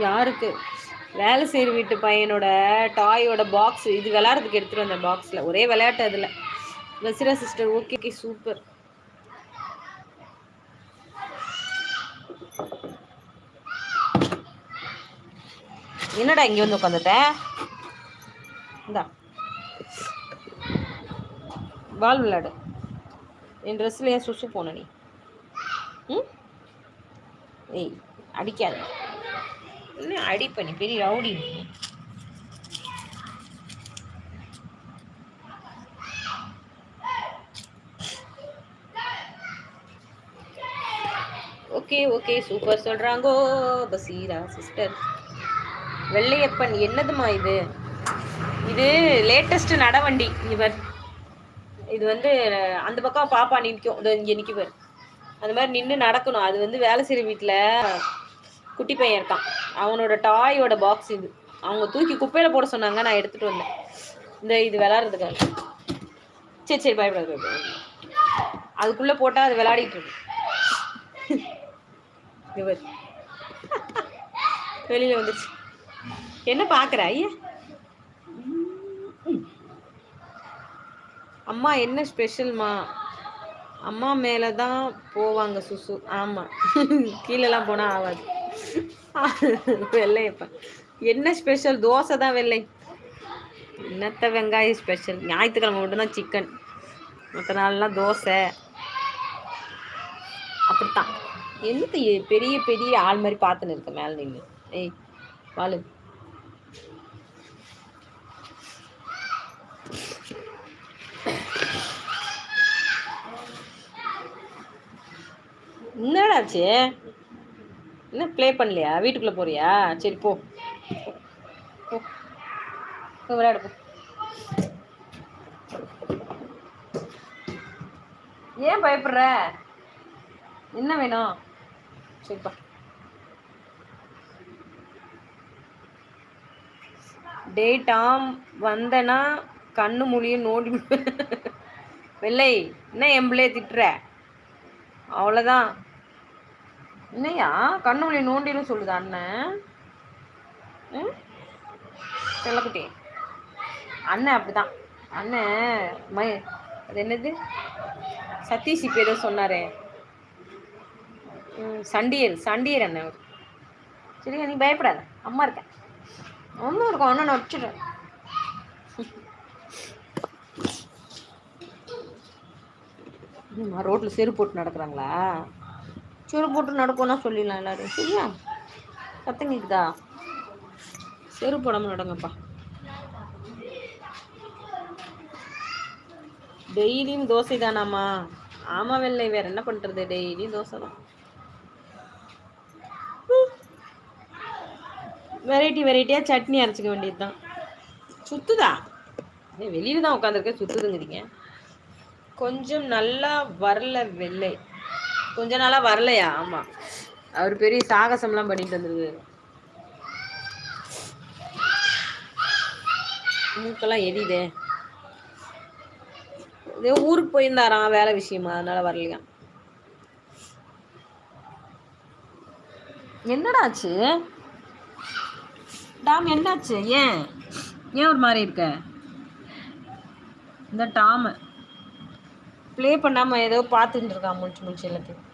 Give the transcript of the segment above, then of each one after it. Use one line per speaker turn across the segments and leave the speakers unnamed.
யாருக்கு? வேலை செய்கிற வீட்டு பையனோட டாயோட பாக்ஸ். இது விளையாடுறதுக்கு எடுத்துகிட்டு வந்த பாக்ஸில். ஒரே விளையாட்டு அதில். Nazira sister okay super. என்னடா இங்கே வந்து உட்காந்துட்ட? இந்தா பால் விளையாடு. என் ட்ரெஸ்ஸில் ஏன் சுசு போன நீ? ம், ஏய் அடிக்காத. இன்னும் அடிப்ப நீ, பெரிய ரவுடி. ஓகே சூப்பர் சொல்கிறாங்கோ பசீரா சிஸ்டர். வெள்ளையப்பன் என்னதுமா இது? இது லேட்டஸ்ட் நடவண்டி. இவர் இது வந்து அந்த பக்கம் பாப்பா நிற்கும். இது இங்கே நிற்குவர். அந்த மாதிரி நின்று நடக்கணும். அது வந்து வேலை செய்கிற வீட்டில் குட்டி பையன் இருக்கான். அவனோட டாயோட பாக்ஸ் இது. அவங்க தூக்கி குப்பையில் போட சொன்னாங்க, நான் எடுத்துகிட்டு வந்தேன். இந்த இது விளாட்றதுக்காக. சரி பயப்படாது. அதுக்குள்ளே போட்டால் அது விளையாடிட்டு இருக்கு. இவர் வெளியில் வந்துச்சு. என்ன பார்க்குற? ஐயா அம்மா என்ன ஸ்பெஷல்மா? அம்மா மேலே தான் போவாங்க சுசு. ஆமாம், கீழெல்லாம் போனால் ஆகாது. வெள்ளையப்பா என்ன ஸ்பெஷல்? தோசை தான் வெள்ளை. என்னத்த வெங்காயம் ஸ்பெஷல்? ஞாயிற்றுக்கிழமை மட்டும்தான் சிக்கன், மற்ற நாள்லாம் தோசை. அப்படித்தான். என்னத்த பெரிய பெரிய ஆள் மாதிரி பார்த்துன்னு இருக்க மேலே நின்று? ஏய் வாழு. என்னடாச்சு? என்ன ப்ளே பண்ணலையா? வீட்டுக்குள்ளே போறியா? சரி போ விளையாடு போ. ஏன் பயப்படுற? என்ன வேணும்? சரிப்பா. டேட்டாம் வந்தனா கண்ணு மொழியும் நோண்டி. வெள்ளை என்ன எம்பிளே திட்டுற? அவ்வளோதான். என்னையா கண்ணு மொழி நோண்டின்னு சொல்லுதா அண்ணன்? செல்லக்குட்டி அண்ணன் அப்படிதான். அண்ணன் அது என்னது சதீஷ் இப்போ ஏதோ சொன்னாரே, சண்டியர் அண்ணன். சரியா, நீ பயப்படாத, அம்மா இருக்கேன். ஒன்றும் இருக்கும், அண்ணன் வச்சுட்டேன். ரோட்டில் செருப்பு போட்டு நடக்கிறாங்களா? செருப்பு போட்டு நடக்கும்னா சொல்லிடலாம் எல்லாரும். சரியா, சத்தம் கேக்குதா? செருப்பு போடாமல் நடங்கப்பா. டெய்லியும் தோசை தானாம்மா? ஆமாம் வெள்ளை, வேற என்ன பண்ணுறது? டெய்லியும் தோசை தான். வெரைட்டியாக சட்னி அரைச்சிக்க வேண்டியது தான். சுத்துதா? வெளியில தான் உட்காந்துருக்கேன், சுத்துதுங்கிறீங்க. கொஞ்சம் நல்லா வரல வெள்ளை. கொஞ்ச நாளாக வரலையா? ஆமாம், அவர் பெரிய சாகசம்லாம் பண்ணிட்டு வந்துருக்கு. மூக்கெல்லாம் எரியுதே. இதே ஊருக்கு போயிருந்தாராம் வேலை விஷயமா, அதனால வரலையா. என்னடாச்சு டாம்? என்னாச்சு? ஏன் ஒரு மாதிரி இருக்க? இந்த டாம் ப்ளே பண்ணாம ஏதோ பார்த்துட்டு இருக்கான் முடிச்சு எல்லாத்தையும்.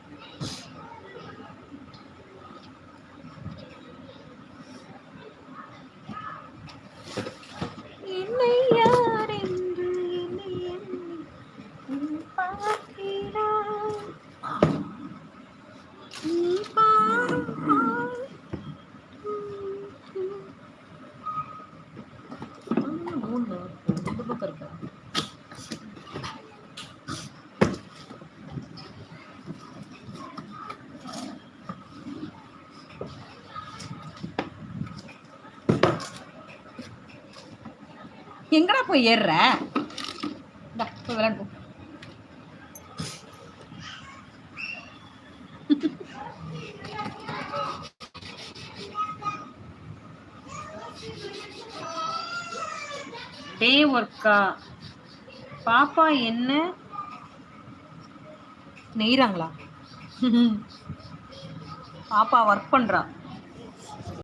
எங்கடா போய் ஏறுற? போய் விளையாடு. டே ஒர்க்கா? பாப்பா என்ன நெய்றாங்களா? பாப்பா ஒர்க் பண்றா.